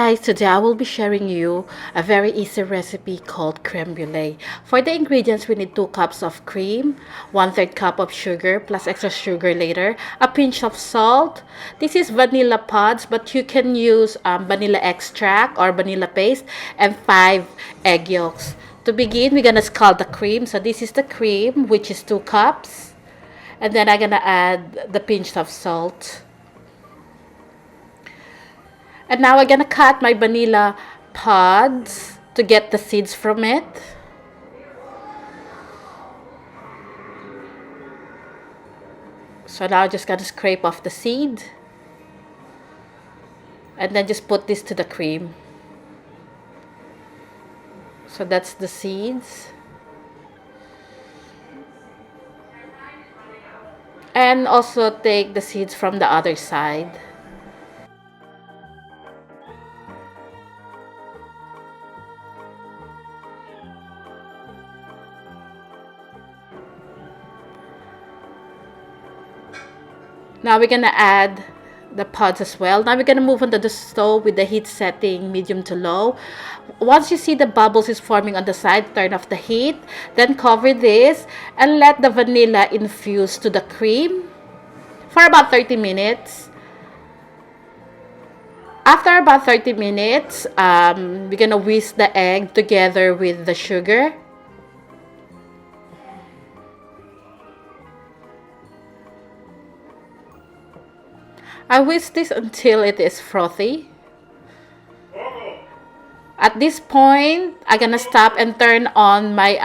Guys, today I will be sharing you a very easy recipe called creme brulee. For the ingredients, we need 2 cups of cream, 1/3 cup of sugar plus extra sugar later, a pinch of salt. This is vanilla pods, but you can use vanilla extract or vanilla paste, and 5 egg yolks. To begin, we're gonna scald the cream. So this is the cream, which is 2 cups. And then I'm gonna add the pinch of salt. And now I'm gonna cut my vanilla pods to get the seeds from it. So now I'm just gonna scrape off the seed. And then just put this to the cream. So that's the seeds. And also take the seeds from the other side. Now we're gonna add the pods as well. Now we're gonna move on to the stove with the heat setting medium to low. Once you see the bubbles is forming on the side, turn off the heat. Then cover this and let the vanilla infuse to the cream for about 30 minutes. After about 30 minutes, we're gonna whisk the egg together with the sugar. I whisk this until it is frothy. At this point, I'm gonna stop and turn on my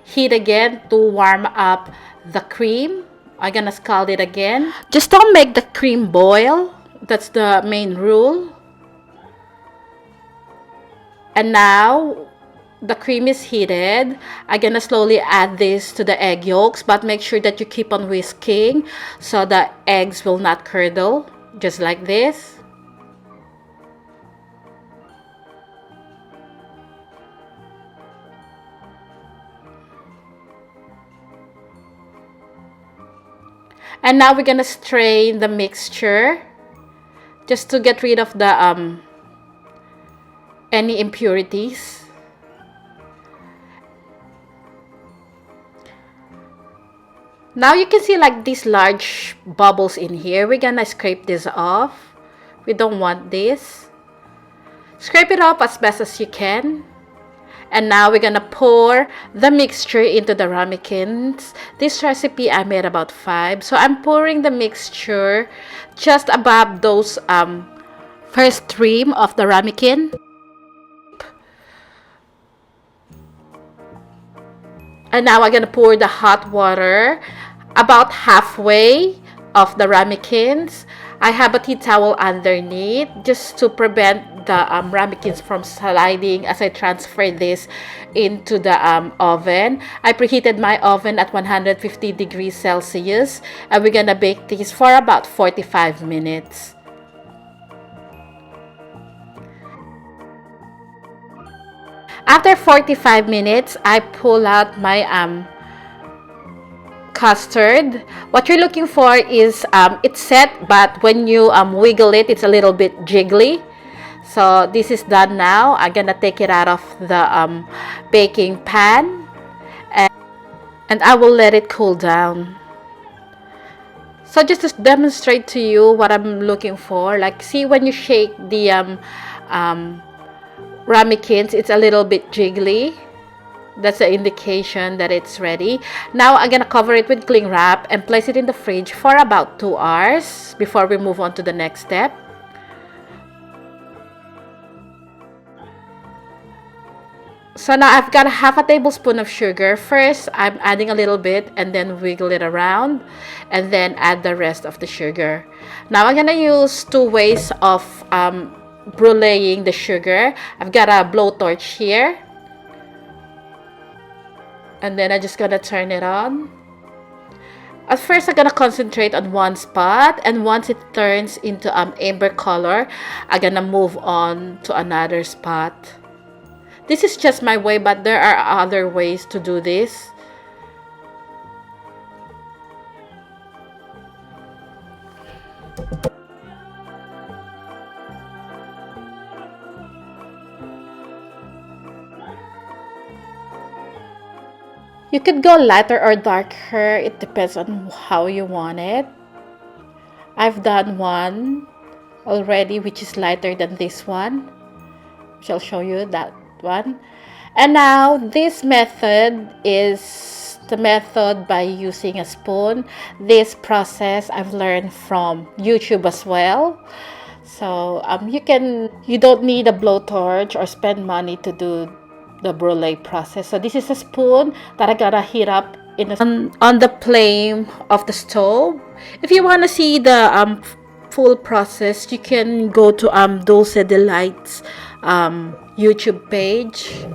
heat again to warm up the cream. I'm gonna scald it again. Just don't make the cream boil. That's the main rule. And now the cream is heated. I'm gonna slowly add this to the egg yolks, but make sure that you keep on whisking so the eggs will not curdle, just like this. And now we're gonna strain the mixture just to get rid of the any impurities. Now you can see like these large bubbles in here. We're gonna scrape this off. We don't want this. Scrape it off as best as you can. And now we're gonna pour the mixture into the ramekins. This recipe I made about 5. So I'm pouring the mixture just above those first trim of the ramekin. And now I'm gonna pour the hot water about halfway of the ramekins. I have a tea towel underneath just to prevent the ramekins from sliding as I transfer this into the oven. I preheated my oven at 150 degrees Celsius, and we're gonna bake this for about 45 minutes. After 45 minutes, I pull out my custard. What you're looking for is it's set, but when you wiggle it, it's a little bit jiggly. So this is done now. I'm gonna take it out of the baking pan, and I will let it cool down. So just to demonstrate to you what I'm looking for, like see when you shake the ramekins, it's a little bit jiggly. That's the indication that it's ready. Now I'm gonna cover it with cling wrap and place it in the fridge for about 2 hours before we move on to the next step. So now I've got half a tablespoon of sugar. First, I'm adding a little bit and then wiggle it around and then add the rest of the sugar. Now I'm gonna use 2 ways of bruleeing the sugar. I've got a blowtorch here. And then I'm just gonna turn it on. At first, I'm gonna concentrate on one spot, and once it turns into amber color, I'm gonna move on to another spot. This is just my way, but there are other ways to do this. You could go lighter or darker. It depends on how you want it. I've done one already which is lighter than this one. I'll show you that one. And now this method is the method by using a spoon. This process I've learned from YouTube as well. So you don't need a blowtorch or spend money to do the brulee process. So this is a spoon that I gotta heat up on the flame of the stove. If you want to see the full process, you can go to Dulce Delight's YouTube page.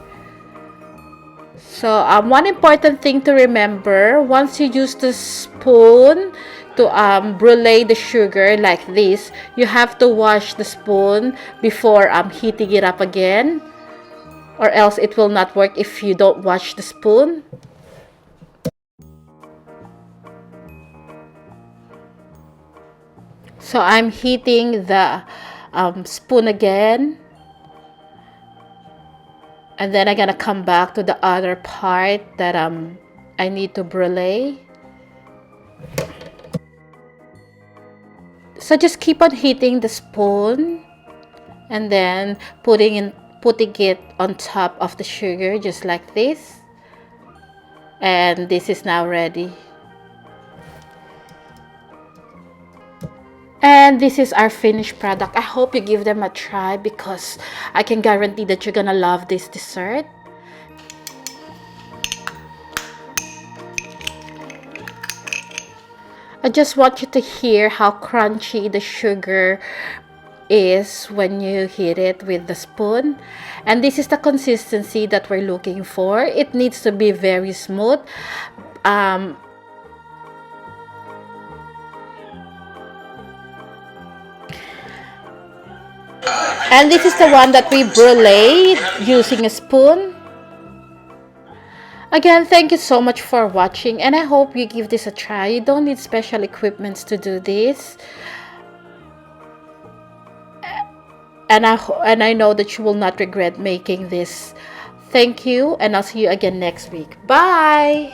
So one important thing to remember, once you use the spoon to brulee the sugar like this, you have to wash the spoon before heating it up again, or else it will not work if you don't wash the spoon. So I'm heating the spoon again, and then I'm gonna come back to the other part that I need to brulee. So just keep on heating the spoon and then putting it on top of the sugar just like this, and this is now ready. And this is our finished product. I hope you give them a try because I can guarantee that you're gonna love this dessert. I just want you to hear how crunchy the sugar is when you hit it with the spoon. And this is the consistency that we're looking for. It needs to be very smooth. And this is the one that we brulee using a spoon. Again, thank you so much for watching, and I hope you give this a try. You don't need special equipments to do this. And I know that you will not regret making this. Thank you, and I'll see you again next week. Bye!